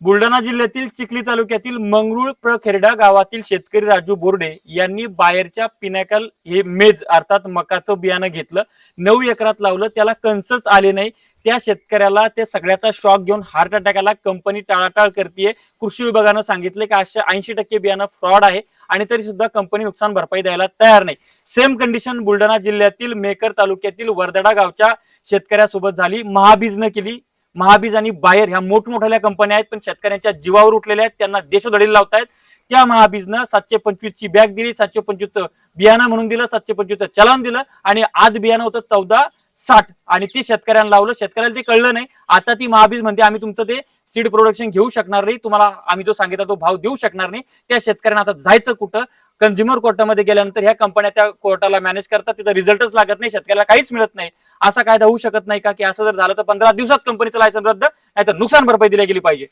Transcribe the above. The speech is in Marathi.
बुलढाणा जिल्ह्यातील चिखली तालुक्यातील मंगरुळ प्रखेरडा गावातील शेतकरी राजू बोर्डे यांनी बायरच्या पिनॅकल हे मेज अर्थात मकाचं बियाणं घेतलं, 9 एकरात लावलं, त्याला कणसच आले नाही। त्या शेतकऱ्याला ते सगळ्याचा शॉक घेऊन हार्ट अटॅक आला। कंपनी टाळाटाळ करते। कृषी विभागानं सांगितले की 80% बियाणं फ्रॉड आहे आणि तरी सुद्धा कंपनी नुकसान भरपाई द्यायला तयार नाही। सेम कंडिशन बुलढाणा जिल्ह्यातील मेकर तालुक्यातील वरदडा गावच्या शेतकऱ्यासोबत झाली। महाबीजनं केली। महाबीज आणि बायर ह्या मोठमोठ्या कंपन्या आहेत, पण शेतकऱ्यांच्या जीवावर उठलेल्या आहेत, त्यांना देशोधडीला लावतायत। त्या महाबीजनं 725 ची बॅग दिली, 725 बियाणं म्हणून दिलं, 725 चलन दिलं आणि आज बियाणं होतं 1460 आणि ते शेतकऱ्यांना लावलं। शेतकऱ्याला ते कळलं नाही। आता ती महाबीज म्हणते आम्ही तुमचं ते सीड प्रोडक्शन घेऊ शकणार नाही, तुम्हाला आम्ही जो सांगितला तो भाव देऊ शकणार नाही। त्या शेतकऱ्यांना आता जायचं कुठं? कंझ्युमर कोर्टामध्ये गेल्यानंतर ह्या कंपन्या त्या कोर्टाला मॅनेज करतात, तिथं रिझल्टच लागत नाही, शेतकऱ्याला काहीच मिळत नाही। असा कायदा होऊ शकत नाही का की असं जर झालं तर 15 दिवसात कंपनीचं लायसन रद्द, नाहीतर नुकसान भरपाई दिली गेली पाहिजे।